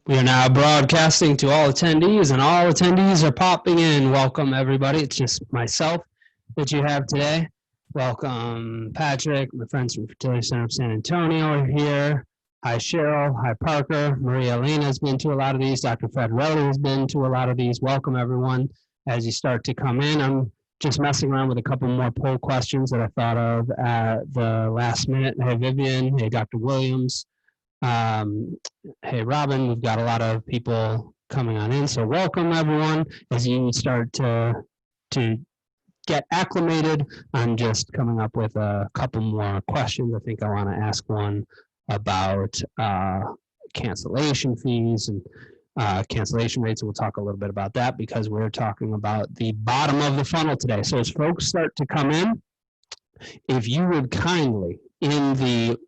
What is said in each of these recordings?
We are now broadcasting to all attendees, and all attendees are popping in. Welcome, everybody. It's just myself that you have today. Welcome, Patrick, my friends from Fertility Center of San Antonio are here. Hi, Cheryl. Hi, Parker. Maria Elena has been to a lot of these. Dr. Fertility has been to a lot of these. Welcome, everyone. As you start to come in, I'm just messing around with a couple more poll questions that I thought of at the last minute. Hey, Vivian. Hey, Dr. Williams. Hey, Robin, we've got a lot of people coming on in, so welcome everyone. As you start to get acclimated, I'm just coming up with a couple more questions. I think I want to ask one about cancellation fees and cancellation rates, and we'll talk a little bit about that because we're talking about the bottom of the funnel today. So as folks start to come in, if you would kindly in the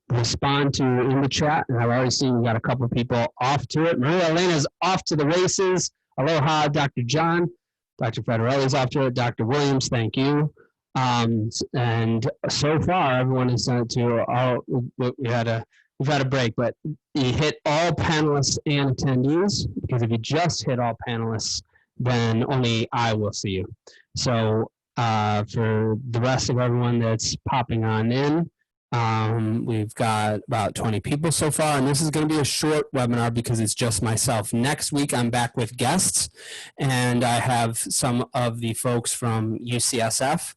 chat, and I've already seen we got a couple of people off to it. Maria Elena's off to the races. Aloha, Dr. John. Dr. Federelli's off to it. Dr. Williams, thank you. And so far, everyone has sent it to all. We've had a break, but you hit all panelists and attendees, because if you just hit all panelists, then only I will see you. So for the rest of everyone that's popping on in, we've got about 20 people so far, and this is going to be a short webinar because it's just myself. Next week, I'm back with guests, and I have some of the folks from UCSF,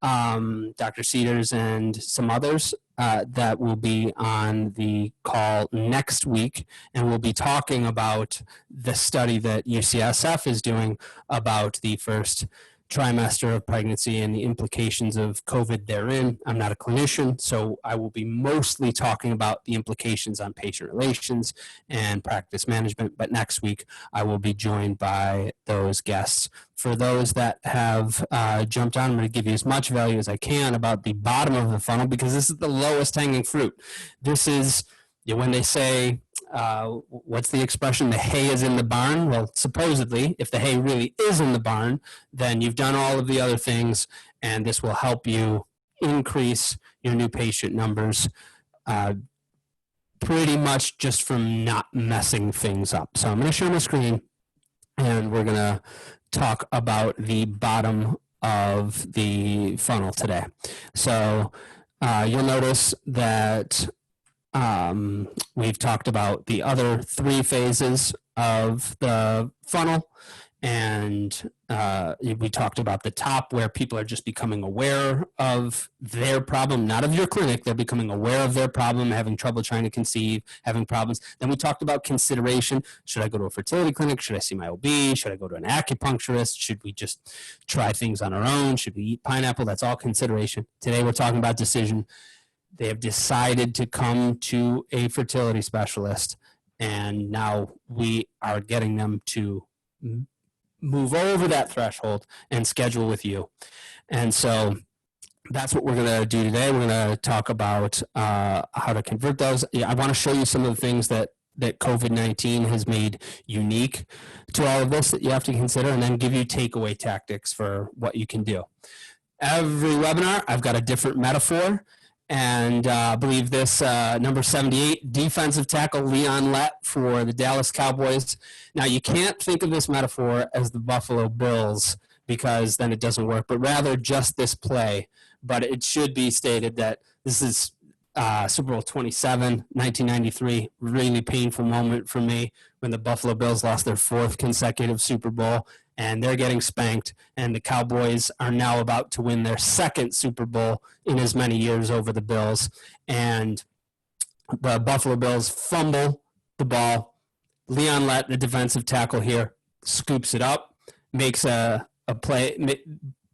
Dr. Cedars, and some others that will be on the call next week, and we'll be talking about the study that UCSF is doing about the first trimester of pregnancy and the implications of COVID therein. I'm not a clinician, so I will be mostly talking about the implications on patient relations and practice management, but next week I will be joined by those guests. For those that have jumped on, I'm going to give you as much value as I can about the bottom of the funnel, because this is the lowest hanging fruit. This is, when they say, what's the expression, the hay is in the barn? Well, supposedly, if the hay really is in the barn, then you've done all of the other things, and this will help you increase your new patient numbers pretty much just from not messing things up. So I'm going to share my screen, and we're going to talk about the bottom of the funnel today. So you'll notice that we've talked about the other three phases of the funnel, and we talked about the top, where people are just becoming aware of their problem, not of your clinic. They're becoming aware of their problem, having trouble trying to conceive, having problems. Then we talked about consideration. Should I go to a fertility clinic? Should I see my OB? Should I go to an acupuncturist? Should we just try things on our own? Should we eat pineapple? That's all consideration. Today we're talking about decision. They have decided to come to a fertility specialist, and now we are getting them to move over that threshold and schedule with you. And so that's what we're going to do today. We're going to talk about how to convert those. I want to show you some of the things that COVID-19 has made unique to all of this that you have to consider, and then give you takeaway tactics for what you can do. Every webinar, I've got a different metaphor. And I believe this number 78, defensive tackle Leon Lett for the Dallas Cowboys. Now, you can't think of this metaphor as the Buffalo Bills, because then it doesn't work, but rather just this play. But it should be stated that this is Super Bowl 27, 1993, really painful moment for me when the Buffalo Bills lost their 4th consecutive Super Bowl, and they're getting spanked, and the Cowboys are now about to win their 2nd Super Bowl in as many years over the Bills, and the Buffalo Bills fumble the ball. Leon Lett, the defensive tackle here, scoops it up, makes a play,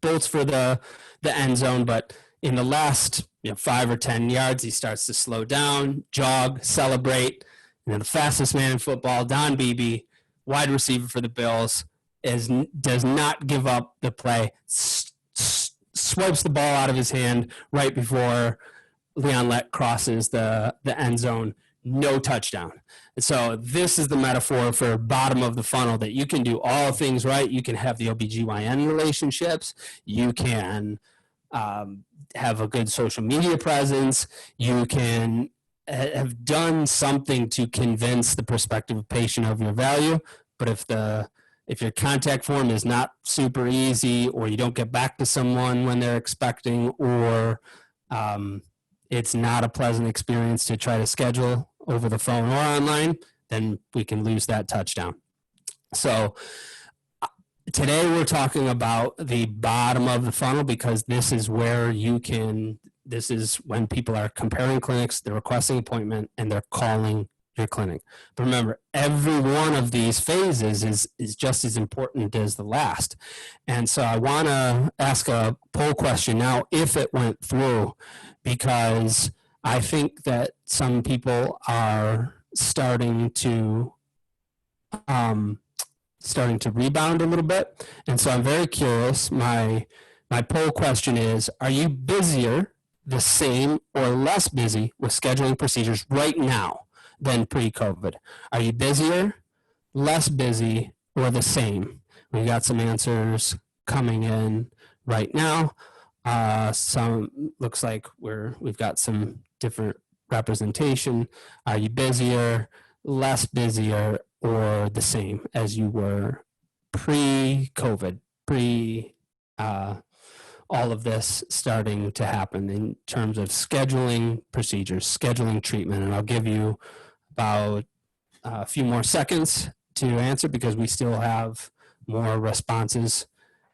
bolts for the end zone, but in the last 5 or 10 yards, he starts to slow down, jog, celebrate, and then the fastest man in football, Don Beebe, wide receiver for the Bills, does not give up the play, swipes the ball out of his hand right before Leon Lett crosses the end zone. No touchdown. And so this is the metaphor for bottom of the funnel, that you can do all things right. You can have the OBGYN relationships. You can have a good social media presence. You can have done something to convince the prospective patient of your value. But if your contact form is not super easy, or you don't get back to someone when they're expecting, or it's not a pleasant experience to try to schedule over the phone or online, then we can lose that touchdown. So today we're talking about the bottom of the funnel, because this is where this is when people are comparing clinics, they're requesting appointment, and they're calling your clinic. But remember, every one of these phases is just as important as the last. And so I want to ask a poll question now, if it went through, because I think that some people are starting to rebound a little bit. And so I'm very curious. My poll question is, are you busier, the same, or less busy with scheduling procedures right now than pre-COVID? Are you busier, less busy, or the same? We got some answers coming in right now. Some looks like we've got some different representation. Are you busier, less busier, or the same as you were pre-COVID, all of this starting to happen in terms of scheduling procedures, scheduling treatment? And I'll give you about a few more seconds to answer, because we still have more responses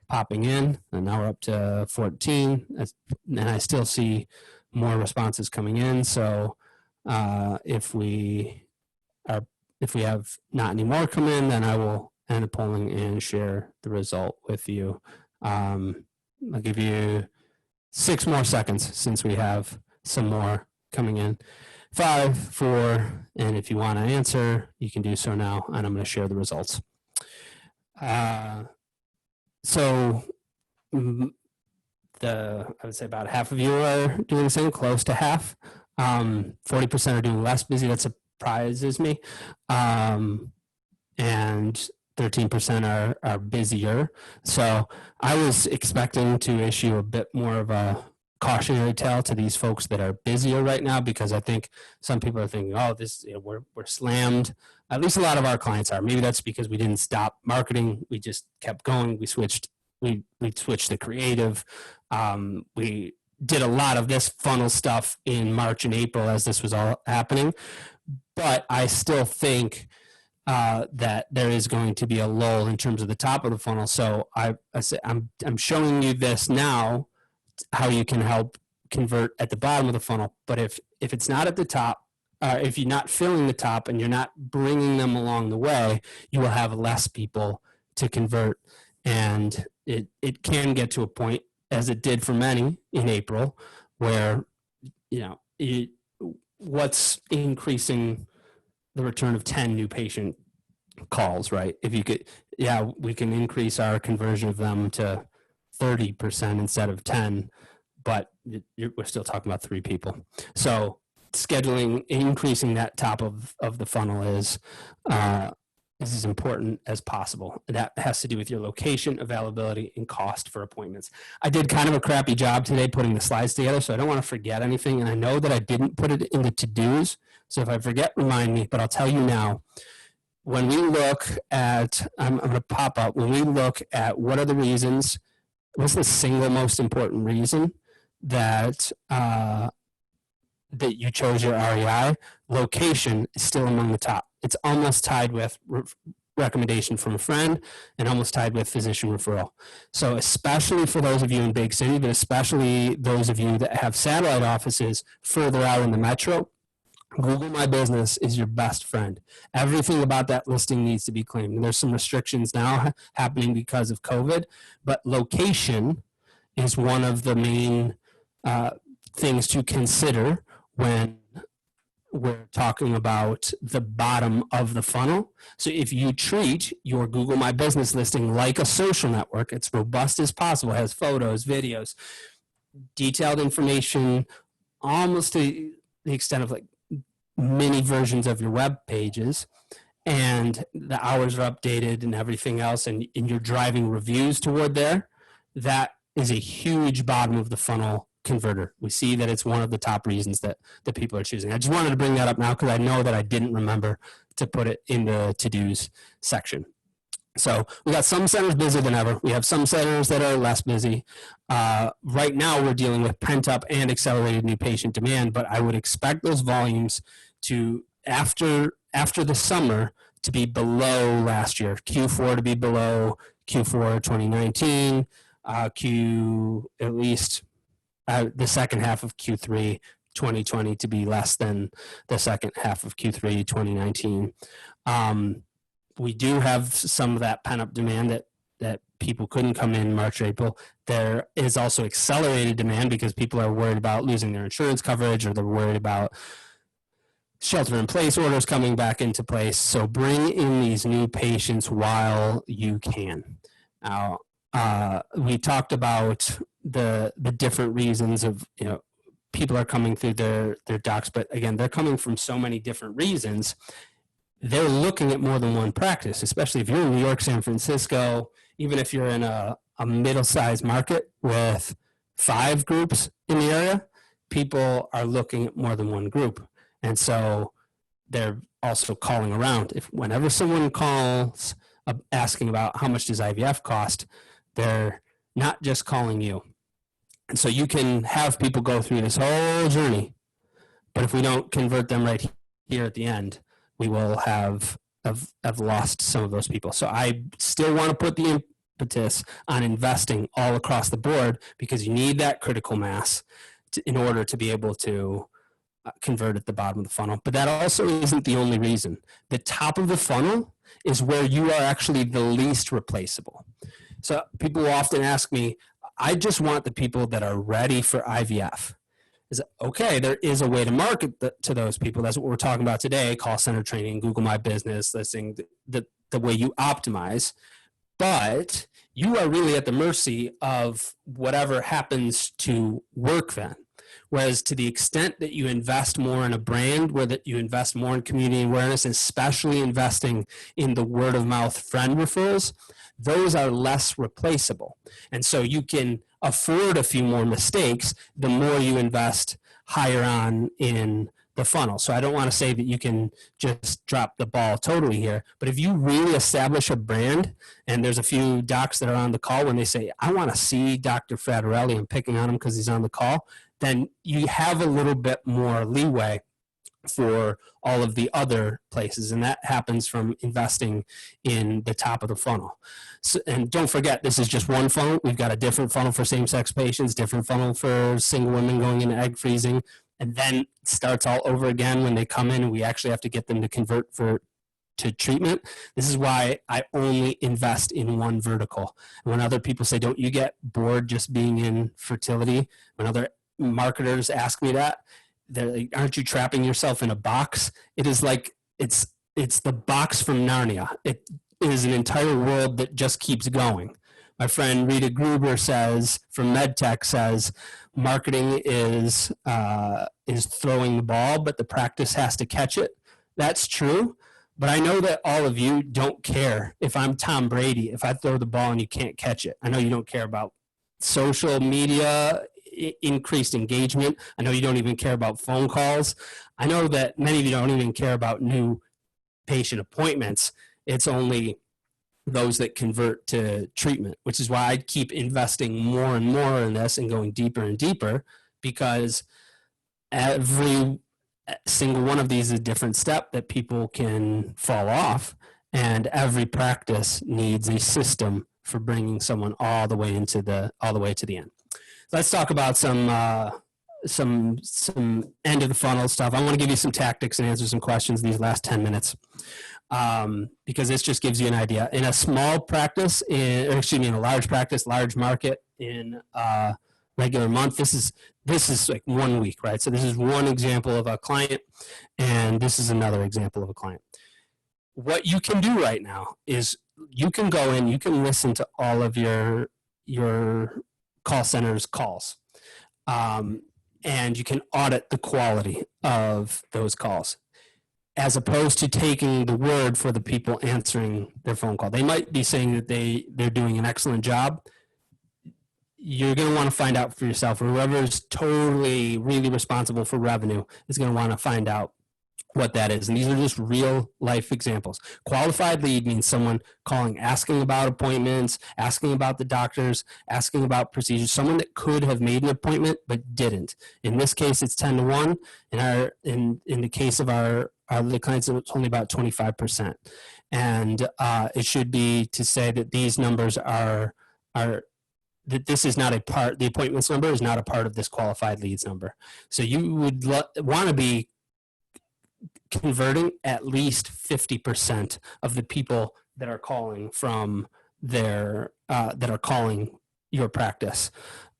popping in, and now we're up to 14, and I still see more responses coming in. So if we have not any more come in, then I will end the polling and share the result with you. I'll give you 6 more seconds, since we have some more coming in. 5, 4, and if you want to answer, you can do so now, and I'm going to share the results. So I would say about half of you are doing the same, close to half. 40% are doing less busy. That surprises me. And 13% are busier. So I was expecting to issue a bit more of a cautionary tale to these folks that are busier right now, because I think some people are thinking, oh, we're slammed. At least a lot of our clients are. Maybe that's because we didn't stop marketing. We just kept going. We switched the creative. We did a lot of this funnel stuff in March and April as this was all happening. But I still think that there is going to be a lull in terms of the top of the funnel. So I'm showing you this now, how you can help convert at the bottom of the funnel. But if it's not at the top, if you're not filling the top and you're not bringing them along the way, you will have less people to convert. And it can get to a point, as it did for many in April, where, what's increasing the return of 10 new patient calls, right? If you could, we can increase our conversion of them to 30% instead of 10, but we're still talking about 3 people. So scheduling, increasing that top of the funnel is as important as possible. That has to do with your location, availability, and cost for appointments. I did kind of a crappy job today putting the slides together, so I don't want to forget anything. And I know that I didn't put it in the to-dos. So if I forget, remind me, but I'll tell you now. When we look at, I'm going to pop up, when we look at what are the reasons, what's the single most important reason that that you chose your REI, location is still among the top. It's almost tied with recommendation from a friend and almost tied with physician referral. So especially for those of you in big city, but especially those of you that have satellite offices further out in the metro, Google My Business is your best friend. Everything about that listing needs to be claimed. And there's some restrictions now happening because of COVID, but location is one of the main things to consider when we're talking about the bottom of the funnel. So if you treat your Google My Business listing like a social network, it's robust as possible, has photos, videos, detailed information, almost to the extent of like mini versions of your web pages, and the hours are updated and everything else, and you're driving reviews toward there, that is a huge bottom of the funnel converter. We see that it's one of the top reasons that people are choosing. I just wanted to bring that up now because I know that I didn't remember to put it in the to-dos section. So we got some centers busier than ever. We have some centers that are less busy. Right now we're dealing with pent-up and accelerated new patient demand, but I would expect those volumes to, after the summer, to be below last year. Q4 to be below Q4 2019, at least the second half of Q3 2020 to be less than the second half of Q3 2019. We do have some of that pent-up demand that people couldn't come in March, April. There is also accelerated demand because people are worried about losing their insurance coverage, or they're worried about shelter-in-place orders coming back into place. So bring in these new patients while you can. Now, we talked about the different reasons of, people are coming through their docs, but again, they're coming from so many different reasons. They're looking at more than one practice, especially if you're in New York, San Francisco, even if you're in a middle-sized market with 5 groups in the area, people are looking at more than one group. And so they're also calling around. Whenever someone calls asking about how much does IVF cost, they're not just calling you. And so you can have people go through this whole journey, but if we don't convert them right here at the end, we will have lost some of those people. So I still want to put the impetus on investing all across the board, because you need that critical mass in order to be able to convert at the bottom of the funnel. But that also isn't the only reason. The top of the funnel is where you are actually the least replaceable. So people will often ask me, I just want the people that are ready for IVF. Is okay, there is a way to market to those people. That's what we're talking about today: call center training, Google My Business, listing, the way you optimize. But you are really at the mercy of whatever happens to work then. Whereas to the extent that you invest more in a brand, where that you invest more in community awareness, especially investing in the word of mouth friend referrals, those are less replaceable. And so you can afford a few more mistakes the more you invest higher on in the funnel. So I don't want to say that you can just drop the ball totally here, but if you really establish a brand, and there's a few docs that are on the call, when they say, I want to see Dr. Fertility, I'm picking on him because he's on the call, then you have a little bit more leeway for all of the other places. And that happens from investing in the top of the funnel. So, and don't forget, this is just one funnel. We've got a different funnel for same-sex patients, different funnel for single women going into egg freezing, and then it starts all over again when they come in and we actually have to get them to convert to treatment. This is why I only invest in one vertical. And when other people say, don't you get bored just being in fertility? When other marketers ask me that, they're like, aren't you trapping yourself in a box? It is like, it's the box from Narnia. It is an entire world that just keeps going. My friend Rita Gruber says, from MedTech, says, marketing is throwing the ball, but the practice has to catch it. That's true, but I know that all of you don't care if I'm Tom Brady, if I throw the ball and you can't catch it. I know you don't care about social media, increased engagement. I know you don't even care about phone calls. I know that many of you don't even care about new patient appointments. It's only those that convert to treatment, which is why I keep investing more and more in this and going deeper and deeper, because every single one of these is a different step that people can fall off, and every practice needs a system for bringing someone all the way to the end. Let's talk about some end of the funnel stuff. I want to give you some tactics and answer some questions these last 10 minutes. Because this just gives you an idea. In a small practice, in a large practice, large market, in a regular month, this is like 1 week, right? So this is one example of a client, and this is another example of a client. What you can do right now is you can go in, you can listen to all of your call center's calls, and you can audit the quality of those calls, as opposed to taking the word for the people answering their phone call. They might be saying that they're doing an excellent job. you're going to want to find out for yourself. Whoever's totally really responsible for revenue is going to want to find out what that is. And these are just real life examples. Qualified lead means someone calling, asking about appointments, asking about the doctors, asking about procedures, someone that could have made an appointment but didn't. In this case, it's 10 to 1. In the case of our other clients, it's only about 25%. And it should be to say that these numbers are that this is not a part, the appointments number is not a part of this qualified leads number. So you would want to be converting at least 50% of the people that are calling from their, that are calling your practice.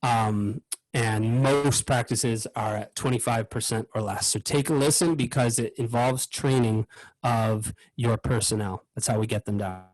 And most practices are at 25% or less. So take a listen, because it involves training of your personnel. That's how we get them down.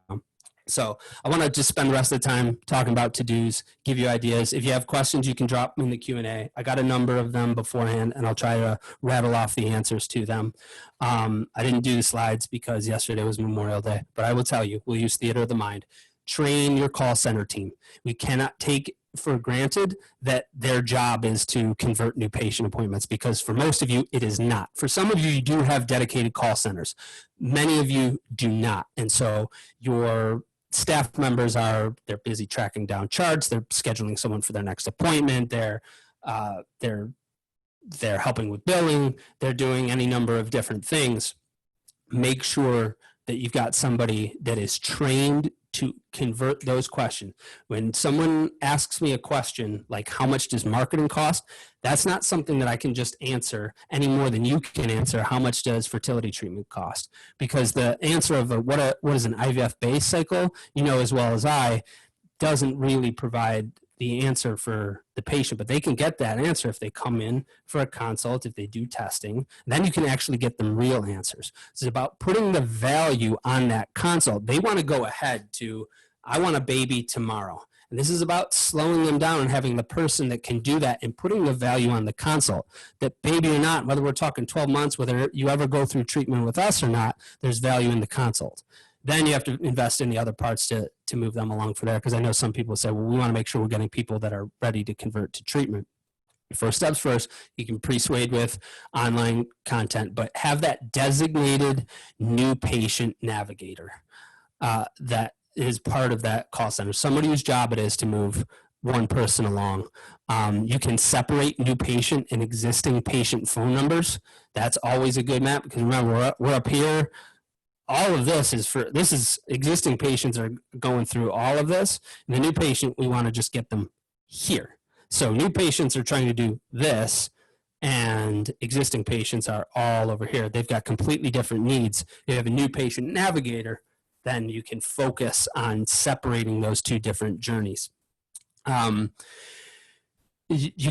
So I want to just spend the rest of the time talking about to-dos, give you ideas. If you have questions, you can drop them in the Q&A. I got a number of them beforehand, and I'll try to rattle off the answers to them. I didn't do the slides because yesterday was Memorial Day, but I will tell you, we'll use theater of the mind. Train your call center team. We cannot take for granted that their job is to convert new patient appointments, because for most of you, it is not. For some of you, you do have dedicated call centers. Many of you do not. And so your staff members they're busy tracking down charts. They're scheduling someone for their next appointment. They're helping with billing. They're doing any number of different things. Make sure that you've got somebody that is trained to convert those questions. When someone asks me a question like, how much does marketing cost? That's not something that I can just answer any more than you can answer, how much does fertility treatment cost? Because the answer of what is an IVF base cycle, you know as well as I, doesn't really provide the answer for the patient, but they can get that answer if they come in for a consult, if they do testing. Then you can actually get them real answers. It's about putting the value on that consult. They want to go ahead to, I want a baby tomorrow. And this is about slowing them down and having the person that can do that and putting the value on the consult. That baby or not, whether we're talking 12 months, whether you ever go through treatment with us or not, there's value in the consult. Then you have to invest in the other parts to move them along for there, because I know some people say, well, we want to make sure we're getting people that are ready to convert to treatment. First steps first, you can persuade with online content, but have that designated new patient navigator that is part of that call center. Somebody whose job it is to move one person along. You can separate new patient and existing patient phone numbers. That's always a good map, because remember, we're up here. All of this is existing patients are going through all of this. And the new patient, we want to just get them here. So new patients are trying to do this, and existing patients are all over here. They've got completely different needs. If you have a new patient navigator, then you can focus on separating those two different journeys. You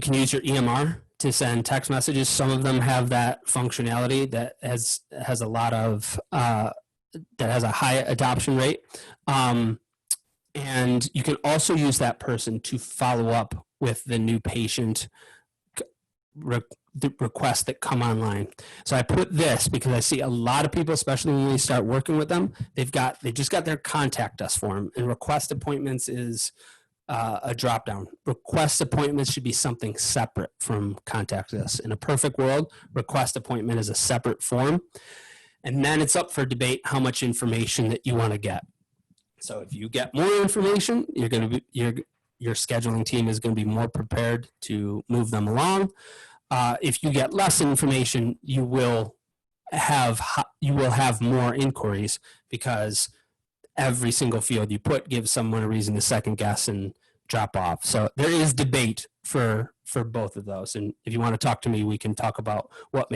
can use your EMR to send text messages. Some of them have that functionality that has a lot of that has a high adoption rate. And you can also use that person to follow up with the new patient requests that come online. So I put this because I see a lot of people, especially when we start working with them, they just got their contact us form, and request appointments is a drop down. Request appointments should be something separate from contact us. In a perfect world, request appointment is a separate form. And then it's up for debate how much information that you want to get. So if you get more information, your scheduling team is going to be more prepared to move them along. If you get less information, you will have more inquiries, because every single field you put gives someone a reason to second guess and drop off. So there is debate for both of those. And if you want to talk to me, we can talk about what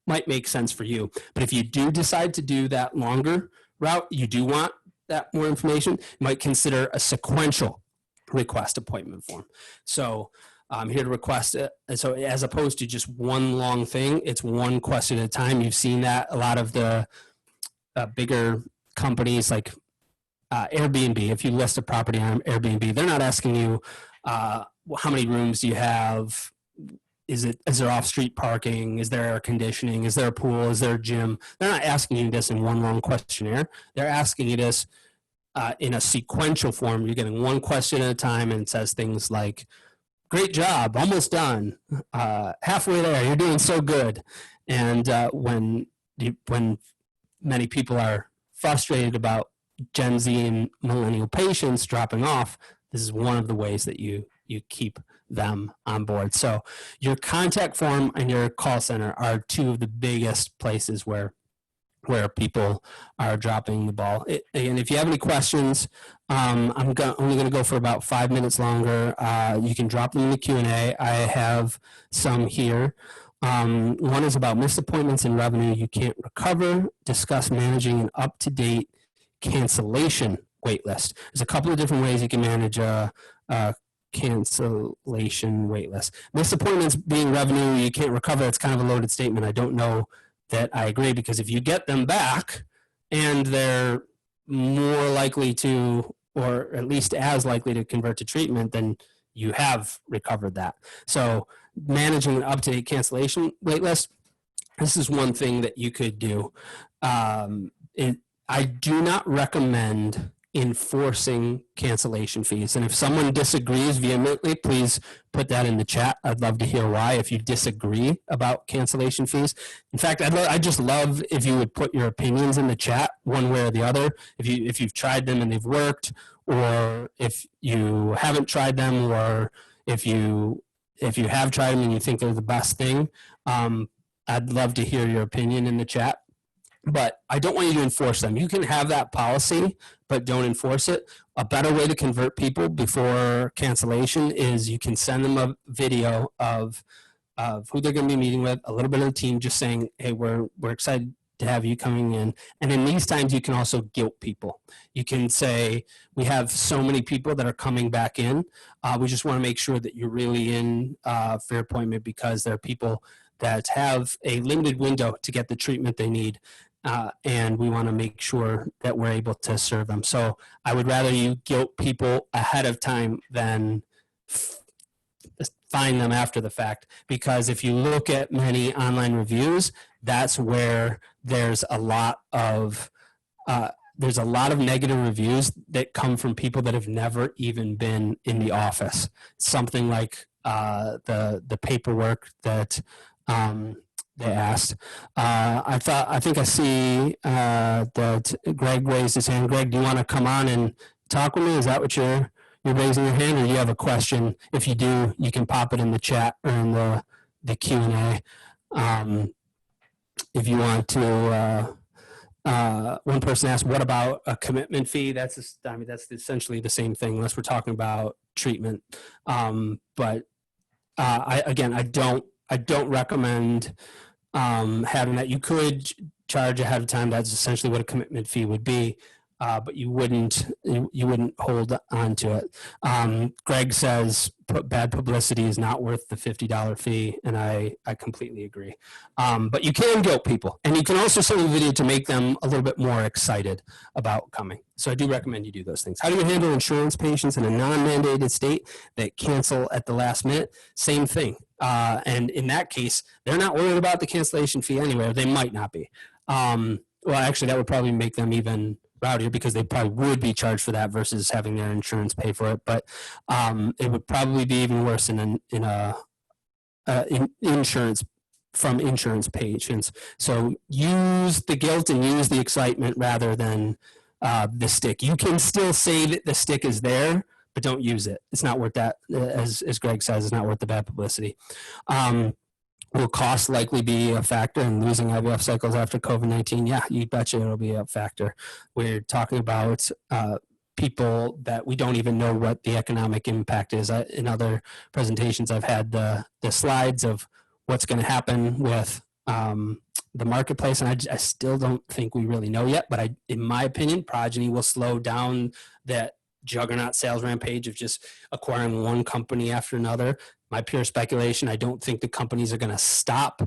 might make sense for you. But if you do decide to do that longer route, you do want that more information, you might consider a sequential request appointment form. So I'm here to request it. And so as opposed to just one long thing, it's one question at a time. You've seen that a lot of the bigger companies like Airbnb. If you list a property on Airbnb, they're not asking you how many rooms do you have. Is there off-street parking? Is there air conditioning? Is there a pool? Is there a gym? They're not asking you this in one long questionnaire. They're asking you this in a sequential form. You're getting one question at a time, and it says things like, great job, almost done, halfway there, you're doing so good. And when many people are frustrated about Gen Z and millennial patients dropping off, this is one of the ways that you keep them on board. So your contact form and your call center are two of the biggest places where people are dropping the ball. And if you have any questions, I'm only going to go for about 5 minutes longer. You can drop them in the Q&A. I have some here. One is about missed appointments and revenue you can't recover. Discuss managing an up-to-date cancellation wait list. There's a couple of different ways you can manage a cancellation wait list. Missed appointments being revenue you can't recover, it's kind of a loaded statement. I don't know that I agree, because if you get them back and they're more likely to, or at least as likely to convert to treatment, then you have recovered that. So managing an up-to-date cancellation wait list, this is one thing that you could do. I do not recommend enforcing cancellation fees. And if someone disagrees vehemently, please put that in the chat. I'd love to hear why, if you disagree about cancellation fees. In fact, I'd just love if you would put your opinions in the chat, one way or the other. If you've tried them and they've worked, or if you haven't tried them, or if you have tried them and you think they're the best thing, I'd love to hear your opinion in the chat. But I don't want you to enforce them. You can have that policy, but don't enforce it. A better way to convert people before cancellation is you can send them a video of who they're going to be meeting with, a little bit of the team, just saying, hey, we're excited to have you coming in. And in these times, you can also guilt people. You can say, we have so many people that are coming back in. We just want to make sure that you're really in for your appointment, because there are people that have a limited window to get the treatment they need. And we want to make sure that we're able to serve them. So I would rather you guilt people ahead of time than find them after the fact, because if you look at many online reviews, that's where there's a lot of negative reviews that come from people that have never even been in the office. Something like the paperwork that they asked. I think I see that Greg raised his hand. Greg, do you want to come on and talk with me? Is that what you're raising your hand, or you have a question? If you do, you can pop it in the chat or in the Q&A. If you want to, one person asked, what about a commitment fee? That's essentially the same thing, unless we're talking about treatment. But I don't recommend having that. You could charge ahead of time. That's essentially what a commitment fee would be, but you wouldn't hold on to it. Greg says bad publicity is not worth the $50 fee, and I completely agree. But you can guilt people, and you can also send a video to make them a little bit more excited about coming. So I do recommend you do those things. How do you handle insurance patients in a non-mandated state that cancel at the last minute? Same thing. And in that case, they're not worried about the cancellation fee anyway, or they might not be. Well, actually, that would probably make them even rowdier, because they probably would be charged for that versus having their insurance pay for it. But it would probably be even worse in insurance from insurance patients. So use the guilt and use the excitement rather than the stick. You can still say that the stick is there, but don't use it. It's not worth that. As Greg says, it's not worth the bad publicity. Will cost likely be a factor in losing IVF cycles after COVID-19? Yeah, you betcha it'll be a factor. We're talking about people that we don't even know what the economic impact is. In other presentations, I've had the slides of what's going to happen with the marketplace, and I still don't think we really know yet, but in my opinion, Progeny will slow down that juggernaut sales rampage of just acquiring one company after another. My pure speculation, I don't think the companies are going to stop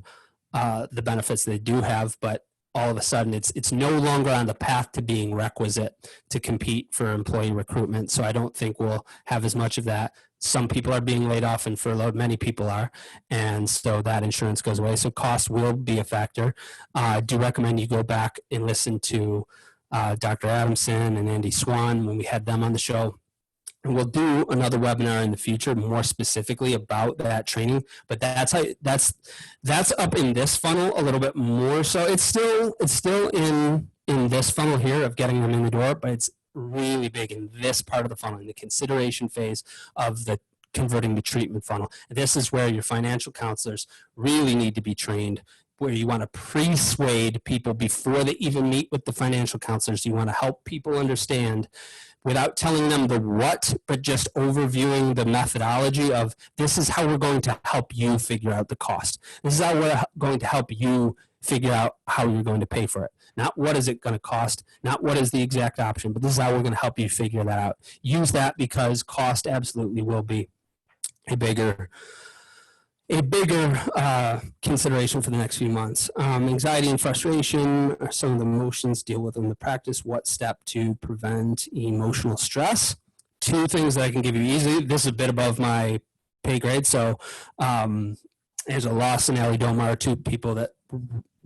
the benefits they do have, but all of a sudden it's no longer on the path to being requisite to compete for employee recruitment. So I don't think we'll have as much of that. Some people are being laid off and furloughed, many people are, and so that insurance goes away. So cost will be a factor. I do recommend you go back and listen to Dr. Adamson and Andy Swan when we had them on the show. And we'll do another webinar in the future more specifically about that training, but that's up in this funnel a little bit more. So it's still in this funnel here of getting them in the door, but it's really big in this part of the funnel, in the consideration phase of the converting the treatment funnel. This is where your financial counselors really need to be trained, where you want to persuade people before they even meet with the financial counselors. You want to help people understand without telling them the what, but just overviewing the methodology of this is how we're going to help you figure out the cost. This is how we're going to help you figure out how you're going to pay for it. Not what is it going to cost, not what is the exact option, but this is how we're going to help you figure that out. Use that because cost absolutely will be a bigger consideration for the next few months. Anxiety and frustration are some of the emotions deal with in the practice. What step to prevent emotional stress? Two things that I can give you easily. This is a bit above my pay grade. So there's a Loss and Allie Domar, two people that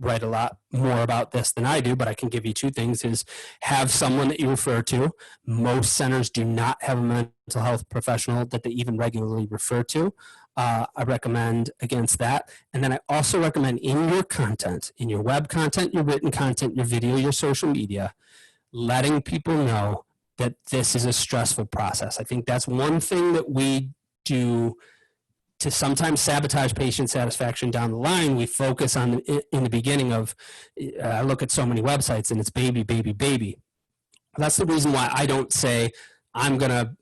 write a lot more about this than I do, but I can give you two things. Is have someone that you refer to. Most centers do not have a mental health professional that they even regularly refer to. I recommend against that. And then I also recommend in your content, in your web content, your written content, your video, your social media, letting people know that this is a stressful process. I think that's one thing that we do to sometimes sabotage patient satisfaction down the line. We focus on in the beginning of, I look at so many websites and it's baby, baby, baby. That's the reason why I don't say I'm gonna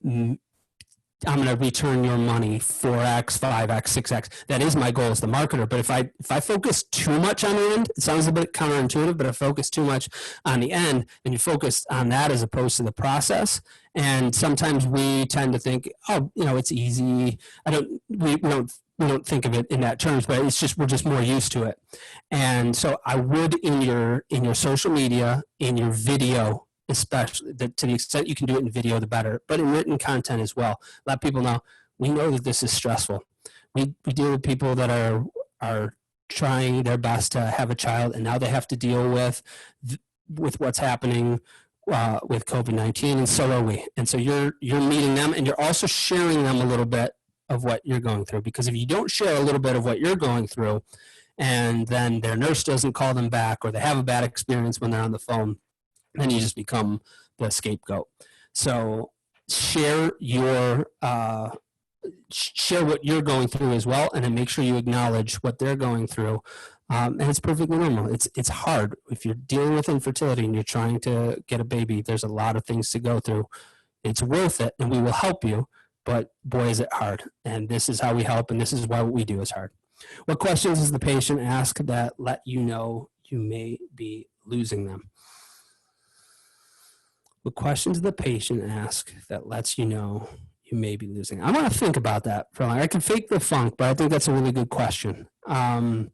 return your money 4x, 5x, 6x. That is my goal as the marketer. But if I focus too much on the end, it sounds a bit counterintuitive, but if I focus too much on the end, then you focus on that as opposed to the process. And sometimes we tend to think, oh, it's easy. We don't think of it in that terms, but it's just, we're just more used to it. And so I would in your social media, in your video, especially to the extent you can do it in video, the better, but in written content as well. Let people know, we know that this is stressful. We deal with people that are trying their best to have a child, and now they have to deal with what's happening with COVID-19, and so are we. And so you're meeting them, and you're also sharing them a little bit of what you're going through, because if you don't share a little bit of what you're going through, and then their nurse doesn't call them back, or they have a bad experience when they're on the phone, then you just become the scapegoat. So share what you're going through as well, and then make sure you acknowledge what they're going through. And it's perfectly normal. It's hard. If you're dealing with infertility and you're trying to get a baby, there's a lot of things to go through. It's worth it, and we will help you, but boy, is it hard. And this is how we help, and this is why what we do is hard. What questions does the patient ask that let you know you may be losing them? What questions does the patient ask that lets you know you may be losing? I want to think about that for a while. I can fake the funk, but I think that's a really good question. And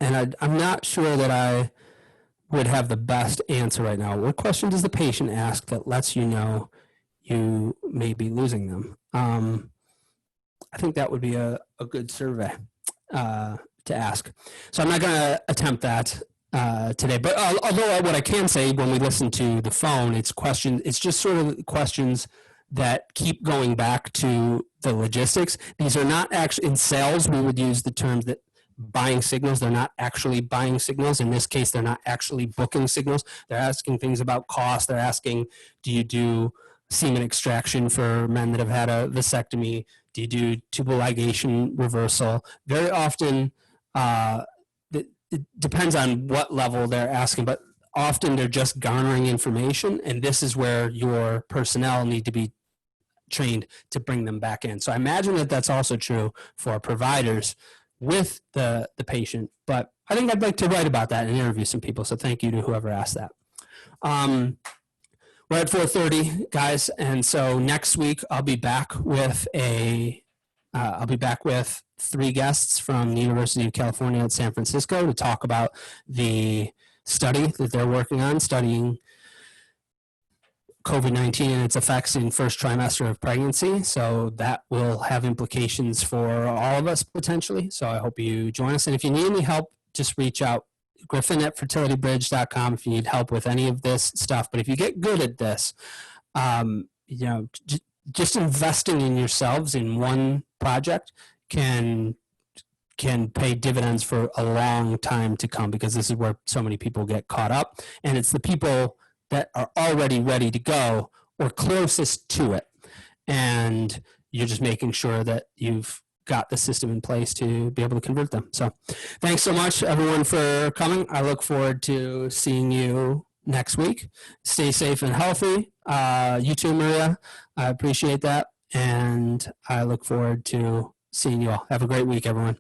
I'm not sure that I would have the best answer right now. What question does the patient ask that lets you know you may be losing them? I think that would be a good survey to ask. So I'm not going to attempt that today, but although what I can say when we listen to the phone, it's just sort of questions that keep going back to the logistics. These are not actually, in sales, we would use the terms that buying signals. They're not actually buying signals. In this case, they're not actually booking signals. They're asking things about cost. They're asking, do you do semen extraction for men that have had a vasectomy? Do you do tubal ligation reversal? Very often, it depends on what level they're asking, but often they're just garnering information, and this is where your personnel need to be trained to bring them back in. So I imagine that that's also true for providers with the patient, but I think I'd like to write about that and interview some people, so thank you to whoever asked that. We're at 4:30, guys, and so next week I'll be back with three guests from the University of California at San Francisco to talk about the study that they're working on, studying COVID-19 and its effects in first trimester of pregnancy. So that will have implications for all of us potentially. So I hope you join us. And if you need any help, just reach out. Griffin at fertilitybridge.com if you need help with any of this stuff. But if you get good at this, just investing in yourselves in one project can pay dividends for a long time to come, because this is where so many people get caught up, and it's the people that are already ready to go or closest to it, and you're just making sure that you've got the system in place to be able to convert them. So thanks so much, everyone, for coming. I look forward to seeing you next week. Stay safe and healthy. You too, Maria. I appreciate that, and I look forward to seeing you all. Have a great week, everyone.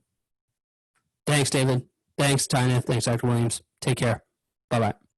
Thanks, David. Thanks, Tina. Thanks, Dr. Williams. Take care. Bye-bye.